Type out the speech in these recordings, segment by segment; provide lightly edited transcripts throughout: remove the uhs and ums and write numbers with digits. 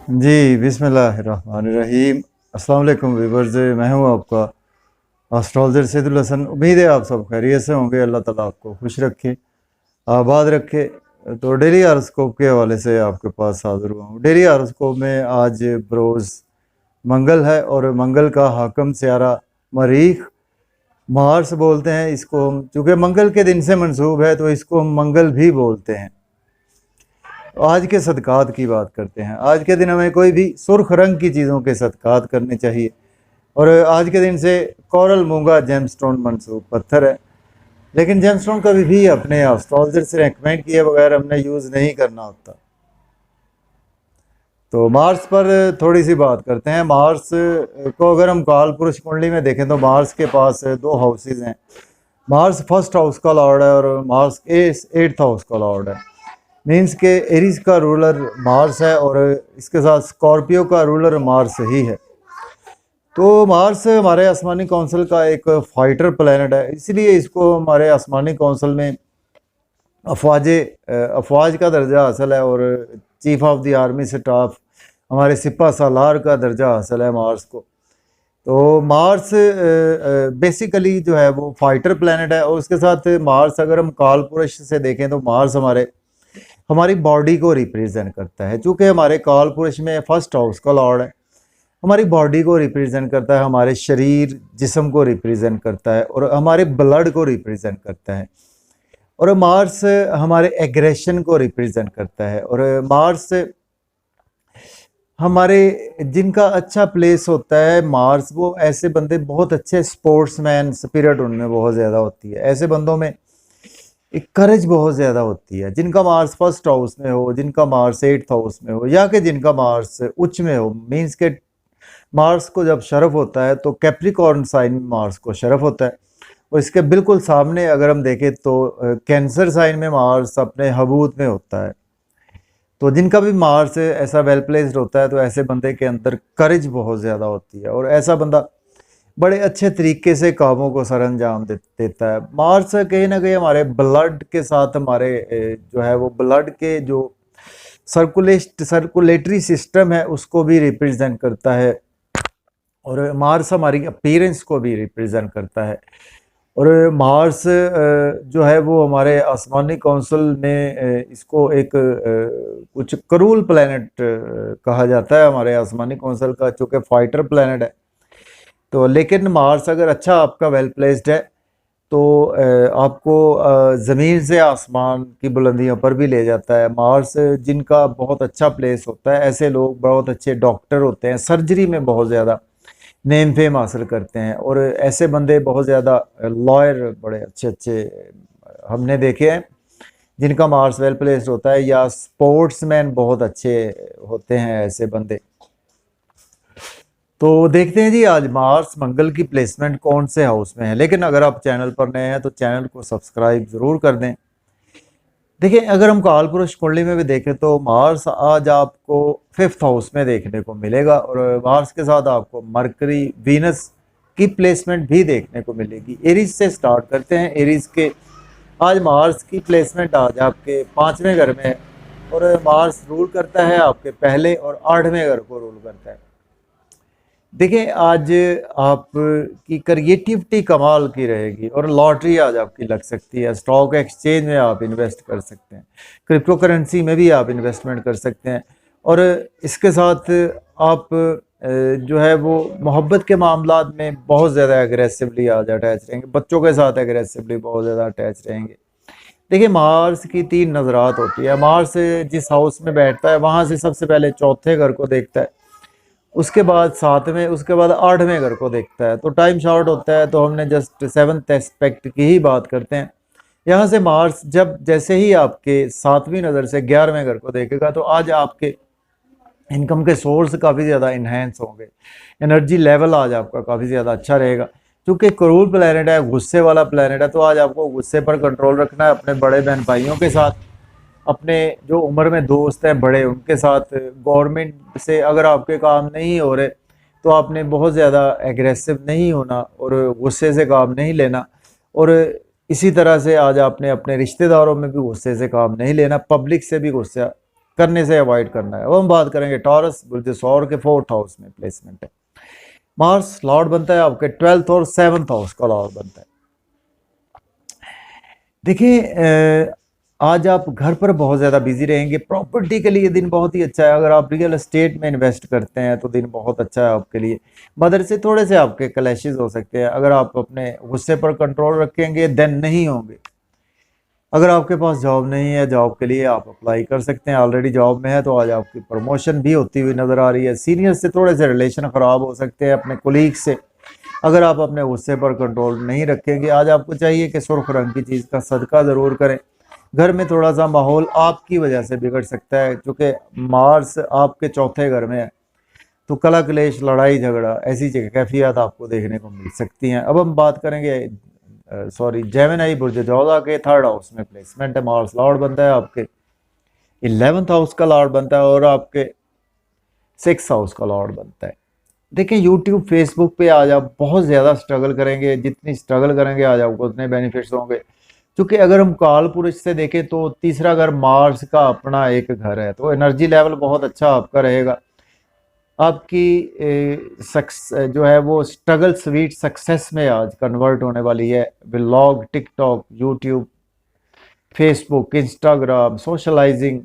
जी, बिस्मिल्लाहिर्रहमानिर्रहीम। अस्सलाम वालेकुम व्यूअर्स, मैं हूँ आपका एस्ट्रोलॉजर सैदुल हसन। उम्मीद है आप सब खैरियत से होंगे। अल्लाह ताला आपको खुश रखे, आबाद रखे। तो डेली हॉरोस्कोप के हवाले से आपके पास हाज़िर हुआ हूँ। डेली हॉरोस्कोप में आज बरोज़ मंगल है और मंगल का हाकम स्यारा मरीख मार्स बोलते हैं इसको हम, चूँकि मंगल के दिन से मंसूब है तो इसको हम मंगल भी बोलते हैं। आज के सदक़ात की बात करते हैं। आज के दिन हमें कोई भी सुर्ख रंग की चीज़ों के सदक़ात करने चाहिए। और आज के दिन से कोरल मूंगा जेमस्टोन मंसूब पत्थर है, लेकिन जेमस्टोन कभी भी अपने एस्ट्रोलॉजर से रेकमेंड किए बगैर हमने यूज़ नहीं करना होता। तो मार्स पर थोड़ी सी बात करते हैं। मार्स को अगर हम काल पुरुष कुंडली में देखें तो मार्स के पास दो हाउसेज हैं। मार्स फर्स्ट हाउस का लॉर्ड है और मार्स एट्थ हाउस का लॉर्ड है। मीन्स के एरीज का रूलर मार्स है और इसके साथ स्कॉर्पियो का रूलर मार्स ही है। तो मार्स हमारे आसमानी काउंसिल का एक फाइटर प्लैनेट है, इसलिए इसको हमारे आसमानी काउंसिल में अफवाज का दर्जा हासिल है और chief of the army staff हमारे सिपा सालार का दर्जा हासिल है मार्स को। तो मार्स बेसिकली जो है वो फाइटर प्लैनेट है और उसके साथ मार्स अगर हम काल पुरुष से देखें तो मार्स हमारी बॉडी को रिप्रेजेंट करता है। चूँकि हमारे काल पुरुष में फर्स्ट हाउस का लॉर्ड है, हमारी बॉडी को रिप्रेजेंट करता है, हमारे शरीर जिस्म को रिप्रेजेंट करता है और हमारे ब्लड को रिप्रेजेंट करता है। और मार्स हमारे एग्रेशन को रिप्रेजेंट करता है। और मार्स हमारे जिनका अच्छा प्लेस होता है मार्स, वो ऐसे बंदे बहुत अच्छे स्पोर्ट्समैन स्पिरिट उनमें बहुत ज़्यादा होती है। ऐसे बंदों में एक करेज बहुत ज़्यादा होती है। जिनका मार्स फर्स्ट हाउस में हो, जिनका मार्स एट्थ हाउस में हो, या कि जिनका मार्स उच्च में हो। मीन्स के मार्स को जब शरफ होता है तो कैप्रिकॉर्न साइन में मार्स को शरफ होता है। और इसके बिल्कुल सामने अगर हम देखें तो कैंसर साइन में मार्स अपने हबूत में होता है। तो जिनका भी मार्स ऐसा वेल प्लेस्ड होता है तो ऐसे बंदे के अंदर करेज बहुत ज़्यादा होती है और ऐसा बंदा बड़े अच्छे तरीके से कामों को सर अंजाम देता है। मार्स कहीं ना कहीं हमारे ब्लड के साथ हमारे जो है वो ब्लड के जो सर्कुलेटरी सिस्टम है उसको भी रिप्रेजेंट करता है और मार्स हमारी अपीयरेंस को भी रिप्रेजेंट करता है। और मार्स जो है वो हमारे आसमानी काउंसिल में इसको एक कुछ करूल प्लैनेट कहा जाता है हमारे आसमानी काउंसिल का, चूँकि फाइटर प्लैनेट है। तो लेकिन मार्स अगर अच्छा आपका वेल प्लेस्ड है तो आपको ज़मीन से आसमान की बुलंदियों पर भी ले जाता है। मार्स जिनका बहुत अच्छा प्लेस होता है, ऐसे लोग बहुत अच्छे डॉक्टर होते हैं, सर्जरी में बहुत ज़्यादा नेम फेम हासिल करते हैं। और ऐसे बंदे बहुत ज़्यादा लॉयर बड़े अच्छे अच्छे हमने देखे हैं जिनका मार्स वेल प्लेस्ड होता है, या स्पोर्ट्समैन बहुत अच्छे होते हैं ऐसे बंदे। तो देखते हैं जी आज मार्स मंगल की प्लेसमेंट कौन से हाउस में है। लेकिन अगर आप चैनल पर नए हैं तो चैनल को सब्सक्राइब ज़रूर कर दें। देखिए, अगर हम काल पुरुष कुंडली में भी देखें तो मार्स आज आपको फिफ्थ हाउस में देखने को मिलेगा और मार्स के साथ आपको मरकरी वीनस की प्लेसमेंट भी देखने को मिलेगी। एरीज से स्टार्ट करते हैं। एरीज के आज मार्स की प्लेसमेंट आज आपके 5वें घर में है और मार्स रूल करता है आपके पहले और 8वें घर को रूल करता है। देखिए, आज आपकी क्रिएटिविटी कमाल की रहेगी और लॉटरी आज आपकी लग सकती है। स्टॉक एक्सचेंज में आप इन्वेस्ट कर सकते हैं, क्रिप्टो करेंसी में भी आप इन्वेस्टमेंट कर सकते हैं। और इसके साथ आप जो है वो मोहब्बत के मामलात में बहुत ज़्यादा एग्रेसिवली आज अटैच रहेंगे, बच्चों के साथ एग्रेसिवली बहुत ज़्यादा अटैच रहेंगे। देखिए, मार्स की 3 नज़रात होती है। मार्स जिस हाउस में बैठता है वहाँ से सबसे पहले चौथे घर को देखता है, उसके बाद 7वें, उसके बाद 8वें घर को देखता है। तो टाइम शॉर्ट होता है तो हमने जस्ट 7th एस्पेक्ट की ही बात करते हैं। यहाँ से मार्स जब जैसे ही आपके 7वीं नज़र से 11वें घर को देखेगा तो आज आपके इनकम के सोर्स काफ़ी ज़्यादा इन्हेंस होंगे। एनर्जी लेवल आज आपका काफ़ी ज़्यादा अच्छा रहेगा। क्योंकि क्रूर प्लैनेट है, गुस्से वाला प्लैनेट है, तो आज आपको गुस्से पर कंट्रोल रखना है। अपने बड़े बहन भाइयों के साथ, अपने जो उम्र में दोस्त हैं बड़े, उनके साथ, गवर्नमेंट से अगर आपके काम नहीं हो रहे तो आपने बहुत ज़्यादा एग्रेसिव नहीं होना और गुस्से से काम नहीं लेना। और इसी तरह से आज आपने अपने रिश्तेदारों में भी गुस्से से काम नहीं लेना, पब्लिक से भी गुस्सा करने से अवॉइड करना है। अब हम बात करेंगे टॉरस, बुर्ज सौर के 4th हाउस में प्लेसमेंट है। मार्स लॉर्ड बनता है आपके 12th और 7th हाउस का लॉर्ड बनता है। देखिए आज आप घर पर बहुत ज़्यादा बिजी रहेंगे। प्रॉपर्टी के लिए दिन बहुत ही अच्छा है। अगर आप रियल एस्टेट में इन्वेस्ट करते हैं तो दिन बहुत अच्छा है आपके लिए। मदर से थोड़े से आपके क्लैशेस हो सकते हैं। अगर आप अपने गुस्से पर कंट्रोल रखेंगे देन नहीं होंगे। अगर आपके पास जॉब नहीं है, जॉब के लिए आप अप्लाई कर सकते हैं। ऑलरेडी जॉब में है तो आज आपकी प्रमोशन भी होती हुई नज़र आ रही है। सीनियर से थोड़े से रिलेशन ख़राब हो सकते हैं, अपने कोलीग से। अगर आप अपने गुस्से पर कंट्रोल नहीं रखेंगे, आज आपको चाहिए कि सुर्ख रंग की चीज़ का सदका ज़रूर करें। घर में थोड़ा सा माहौल आपकी वजह से बिगड़ सकता है, क्योंकि मार्स आपके चौथे घर में है। तो कला क्लेश, लड़ाई झगड़ा, ऐसी कैफियत आपको देखने को मिल सकती हैं। अब हम बात करेंगे जेमिनी बुर्ज जोधा के 3rd हाउस में प्लेसमेंट है। मार्स लॉर्ड बनता है आपके 11th हाउस का लॉर्ड बनता है और आपके 6th हाउस का लॉर्ड बनता है। देखिए यूट्यूब फेसबुक पे आज आप बहुत ज़्यादा स्ट्रगल करेंगे। जितनी स्ट्रगल करेंगे आज आपको उतने बेनिफिट्स होंगे। क्योंकि अगर हम काल पुरुष से देखें तो तीसरा घर मार्स का अपना एक घर है, तो एनर्जी लेवल बहुत अच्छा आपका रहेगा। आपकी जो है वो स्ट्रगल स्वीट सक्सेस में आज कन्वर्ट होने वाली है। Vlog, TikTok, YouTube, Facebook, Instagram, socialising,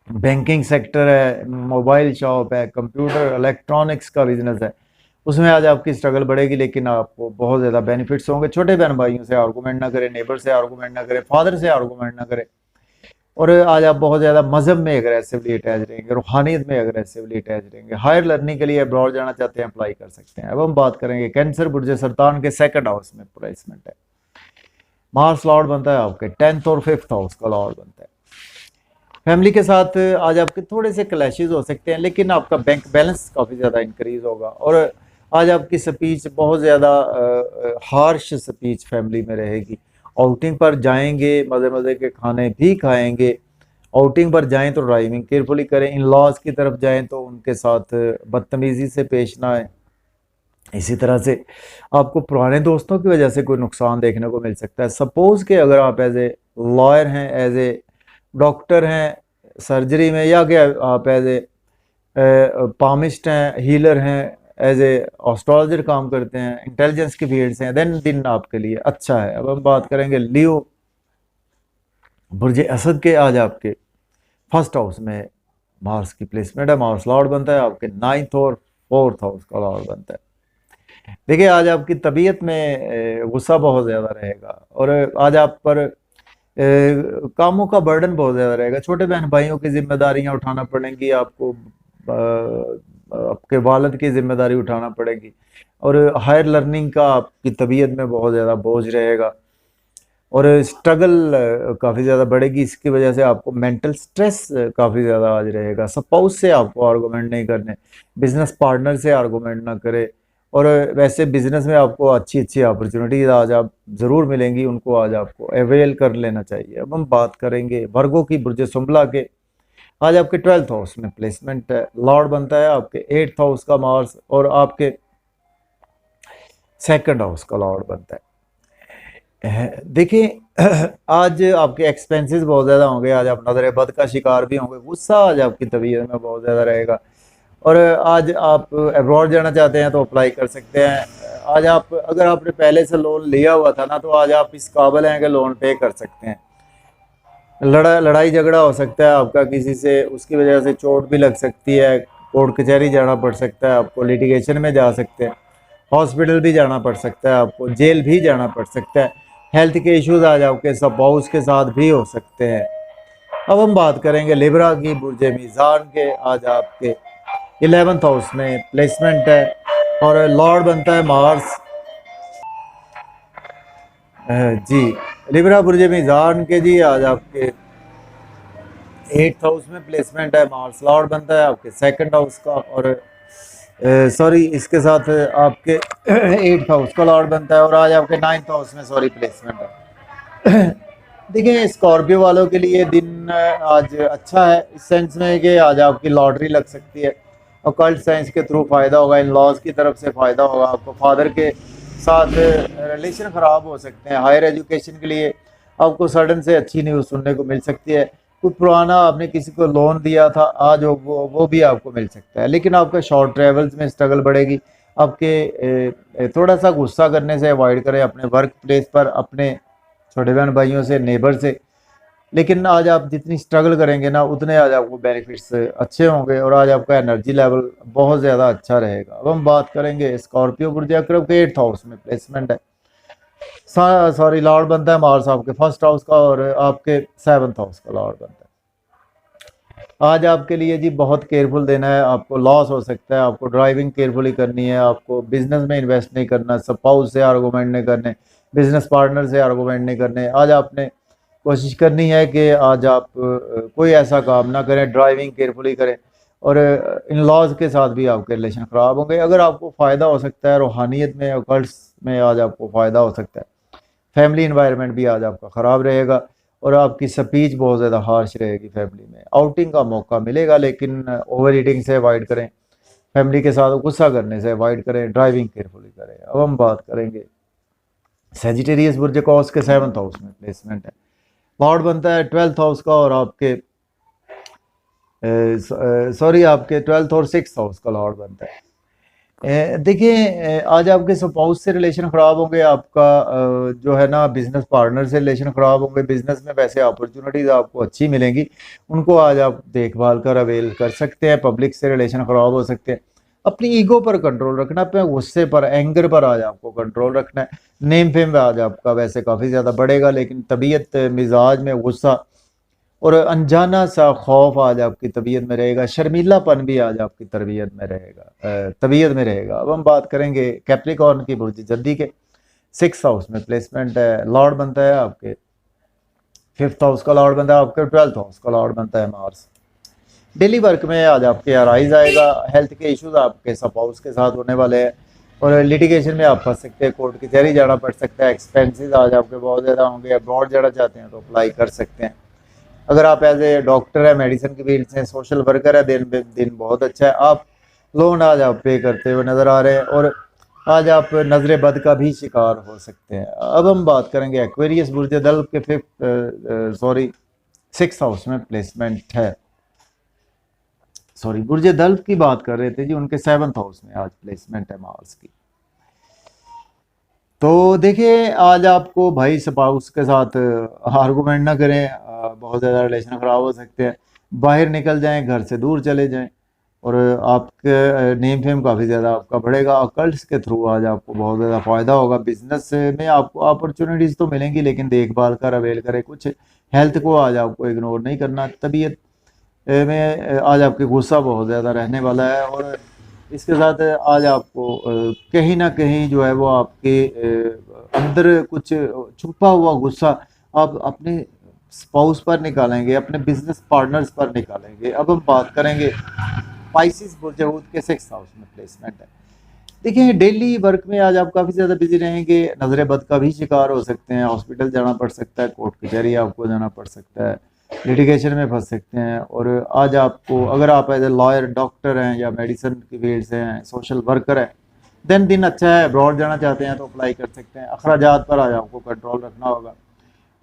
banking sector है, मोबाइल शॉप है, कंप्यूटर इलेक्ट्रॉनिक्स का बिजनेस है, उसमें आज आपकी स्ट्रगल बढ़ेगी लेकिन आपको बहुत ज़्यादा बेनिफिट्स होंगे। छोटे बहन भाइयों से आर्गूमेंट ना करें, नेबर से आर्गूमेंट ना करें, फादर से आर्गूमेंट ना करें। और आज आप बहुत ज़्यादा मजहब में एग्रेसिवली अटैच रहेंगे, रूहानियत में एग्रेसिवली अटैच रहेंगे। हायर लर्निंग के लिए अब्रॉड जाना चाहते हैं, अप्लाई कर सकते हैं। अब हम बात करेंगे कैंसर बुर्ज सरतान के 2nd हाउस में प्लेसमेंट है। मार्स लॉर्ड बनता है आपके 10th और 5th हाउस का लॉर्ड बनता है। फैमिली के साथ आज आपके थोड़े से क्लैशेस हो सकते हैं, लेकिन आपका बैंक बैलेंस काफ़ी ज़्यादा इंक्रीज होगा। और आज आपकी स्पीच बहुत ज़्यादा हार्श स्पीच फैमिली में रहेगी। आउटिंग पर जाएंगे, मज़े मज़े के खाने भी खाएंगे। आउटिंग पर जाएं तो ड्राइविंग केयरफुली करें। इन लॉज की तरफ जाएं तो उनके साथ बदतमीज़ी से पेश ना आए। इसी तरह से आपको पुराने दोस्तों की वजह से कोई नुकसान देखने को मिल सकता है। सपोज़ कि अगर आप एज ए लॉयर हैं, एज ए डॉक्टर हैं सर्जरी में, या कि आप एज ए पामिस्ट हैं, हीलर हैं, एज ए एस्ट्रोलॉजर काम करते हैं, इंटेलिजेंस की फील्ड से हैं, देन दिन आपके लिए अच्छा है। अब हम बात करेंगे लियो बुर्ज असद के। आज आपके 1st हाउस में मार्स की प्लेसमेंट है। मार्स लॉर्ड बनता है आपके 9th और 4th हाउस का लॉर्ड बनता है। देखिए आज आपकी तबीयत में गुस्सा बहुत ज़्यादा रहेगा और आज आप पर कामों का बर्डन बहुत ज़्यादा रहेगा। छोटे बहन भाइयों की जिम्मेदारियां उठाना पड़ेंगी आपको, आपके वालिद की जिम्मेदारी उठाना पड़ेगी। और हायर लर्निंग का आपकी तबीयत में बहुत ज़्यादा बोझ रहेगा और स्ट्रगल काफ़ी ज़्यादा बढ़ेगी। इसकी वजह से आपको मेंटल स्ट्रेस काफ़ी ज़्यादा आज रहेगा। सपाउस से आपको आर्गूमेंट नहीं करने, बिजनेस पार्टनर से आर्गूमेंट ना करें। और वैसे बिजनेस में आपको अच्छी अच्छी अपॉर्चुनिटीज आज आप ज़रूर मिलेंगी, उनको आज आपको अवेल कर लेना चाहिए। अब हम बात करेंगे वर्गो की बुर्ज सुंबला के। आज आपके 12th हाउस में प्लेसमेंट है। लॉर्ड बनता है आपके 8th हाउस का मार्स और आपके 2nd हाउस का लॉर्ड बनता है। देखिए आज आपके एक्सपेंसेस बहुत ज़्यादा होंगे। आज आप नजर बद का शिकार भी होंगे। गुस्सा आज आपकी तबीयत में बहुत ज़्यादा रहेगा। और आज आप अब्रॉड जाना चाहते हैं तो अप्लाई कर सकते हैं। आज आप अगर आपने पहले से लोन लिया हुआ था ना, तो आज आप इस काबिल हैं कि लोन पे कर सकते हैं। लड़ाई झगड़ा हो सकता है आपका किसी से, उसकी वजह से चोट भी लग सकती है, कोर्ट कचहरी जाना पड़ सकता है आपको, लिटिगेशन में जा सकते हैं, हॉस्पिटल भी जाना पड़ सकता है आपको, जेल भी जाना पड़ सकता है। हेल्थ के इश्यूज आज आपके स्पाउस के साथ भी हो सकते हैं। अब हम बात करेंगे लिब्रा की बुर्ज मीज़ान के। आज आपके 11th हाउस में प्लेसमेंट है और लॉर्ड बनता है मार्स। जी लिब्रा बुर्ज मीज़ान के जी आज आपके 8th हाउस में प्लेसमेंट है। मार्स लॉर्ड बनता है आपके 2nd हाउस का और इसके साथ आपके 8th हाउस का लॉर्ड बनता है और आज आपके 9th हाउस में प्लेसमेंट है। देखिए स्कॉर्पियो वालों के लिए दिन आज अच्छा है इस सेंस में कि आज आपकी लॉटरी लग सकती है। ऑकल्ट साइंस के थ्रू फ़ायदा होगा, इन लॉज की तरफ से फ़ायदा होगा आपको। फादर के साथ रिलेशन ख़राब हो सकते हैं। हायर एजुकेशन के लिए आपको सडन से अच्छी न्यूज़ सुनने को मिल सकती है। कोई पुराना आपने किसी को लोन दिया था, आज वो भी आपको मिल सकता है। लेकिन आपका शॉर्ट ट्रेवल्स में स्ट्रगल बढ़ेगी। आपके थोड़ा सा गुस्सा करने से अवॉइड करें अपने वर्क प्लेस पर, अपने छोटे बहन भाइयों से, नेबर से। लेकिन आज आप जितनी स्ट्रगल करेंगे ना, उतने आज आपको बेनिफिट्स अच्छे होंगे और आज आपका एनर्जी लेवल बहुत ज़्यादा अच्छा रहेगा। अब हम बात करेंगे स्कॉर्पियो बुर्ज अकरब के 8th हाउस में प्लेसमेंट है। सॉरी, लॉर्ड बनता है मार्स आपके फर्स्ट हाउस का और आपके 7th हाउस का लॉर्ड बनता है। आज आपके लिए जी बहुत केयरफुल देना है, आपको लॉस हो सकता है, आपको ड्राइविंग केयरफुली करनी है, आपको बिजनेस में इन्वेस्ट नहीं करना, स्पाउस से आर्गूमेंट नहीं करने, बिजनेस पार्टनर से आर्गूमेंट नहीं करने। आज आपने कोशिश करनी है कि आज आप कोई ऐसा काम ना करें, ड्राइविंग केयरफुली करें। और इन लॉज के साथ भी आपके रिलेशन ख़राब होंगे। अगर आपको फ़ायदा हो सकता है रूहानियत में, ऑकल्ट्स में, आज आपको फ़ायदा हो सकता है। फैमिली इन्वायरमेंट भी आज आपका ख़राब रहेगा और आपकी स्पीच बहुत ज़्यादा हार्श रहेगी फैमिली में। आउटिंग का मौका मिलेगा लेकिन ओवर ईटिंग से अवॉइड करें, फैमिली के साथ गुस्सा करने से अवॉइड करें, ड्राइविंग केयरफुली करें। अब हम बात करेंगे सेजिटेरियस बुर्ज कॉस के 7th हाउस में प्लेसमेंट है। लॉर्ड बनता है 12th हाउस का और आपके आपके 12th और 6th हाउस का लॉर्ड बनता है। देखिए आज आपके स्पाउस से रिलेशन ख़राब होंगे, आपका जो है ना बिजनेस पार्टनर से रिलेशन ख़राब होंगे। बिजनेस में वैसे अपॉर्चुनिटीज़ आपको अच्छी मिलेंगी, उनको आज आप देखभाल कर अवेल कर सकते हैं। पब्लिक से रिलेशन ख़राब हो सकते हैं। अपनी ईगो पर कंट्रोल रखना, अपने गुस्से पर, एंगर पर आज आपको कंट्रोल रखना है। नेम फेम आज आपका वैसे काफ़ी ज़्यादा बढ़ेगा लेकिन तबीयत मिजाज में गुस्सा और अनजाना सा खौफ आज आपकी तबीयत में रहेगा। शर्मीलापन भी आज आपकी तबीयत में रहेगा। अब हम बात करेंगे कैप्रिकॉर्न की बुर्ज जद्दी के 6th हाउस में प्लेसमेंट है। लॉर्ड बनता है आपके 5th हाउस का लॉर्ड बनता है, आपके 12th हाउस का लॉर्ड बनता है मार्स। डेली वर्क में आज आपके अराइज आएगा। हेल्थ के इश्यूज आपके स्पाउस के साथ होने वाले हैं और लिटिगेशन में आप फंस सकते हैं, कोर्ट कचहरी जाना पड़ सकता है। एक्सपेंसेस आज आपके बहुत ज़्यादा होंगे। अब्रॉड जाना चाहते हैं तो अप्लाई कर सकते हैं। अगर आप एज ए डॉक्टर है, मेडिसिन की फील्ड से, सोशल वर्कर है, दिन बहुत अच्छा है। आप लोन आज आप पे करते हुए नज़र आ रहे हैं और आज आप नजर बद का भी शिकार हो सकते हैं। अब हम बात करेंगे एक्वेरियस बुर्ज दल्ब के 6th हाउस में प्लेसमेंट है। बुर्ज दल्ब की बात कर रहे थे जी, उनके 7th हाउस में आज प्लेसमेंट है मार्स की। तो देखिए आज आपको भाई स्पाउस के साथ आर्गूमेंट ना करें, बहुत ज़्यादा रिलेशन ख़राब हो सकते हैं। बाहर निकल जाएं, घर से दूर चले जाएं और आपके नेम फेम काफ़ी ज़्यादा आपका बढ़ेगा। अकल्ट्स के थ्रू आज आपको बहुत ज़्यादा फ़ायदा होगा। बिजनेस में आपको अपॉर्चुनिटीज़ तो मिलेंगी लेकिन देखभाल कर अवेल करें कुछ। हेल्थ को आज आपको इग्नोर नहीं करना। तबीयत में आज आपके गुस्सा बहुत ज़्यादा रहने वाला है और इसके साथ आज आपको कहीं ना कहीं जो है वो आपके अंदर कुछ छुपा हुआ गुस्सा आप अपने स्पाउस पर निकालेंगे, अपने बिजनेस पार्टनर्स पर निकालेंगे। अब हम बात करेंगे पाइसिस बुर्ज हूत के 6th हाउस में प्लेसमेंट है। देखिए डेली वर्क में आज आप काफ़ी ज़्यादा बिजी रहेंगे। नजर बद का भी शिकार हो सकते हैं, हॉस्पिटल जाना पड़ सकता है, कोर्ट कचहरी आपको जाना पड़ सकता है, लिटिगेशन में फंस सकते हैं। और आज आपको अगर आप एज ए लॉयर, डॉक्टर हैं या मेडिसिन की फील्ड से हैं, सोशल वर्कर हैं, दिन अच्छा है। अब्रॉड जाना चाहते हैं तो अप्लाई कर सकते हैं। अखराजात पर आज आपको कंट्रोल रखना होगा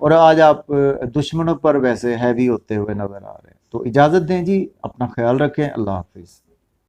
और आज आप दुश्मनों पर वैसे हैवी होते हुए नज़र आ रहे हैं। तो इजाज़त दें जी, अपना ख्याल रखें। अल्लाह हाफिज़।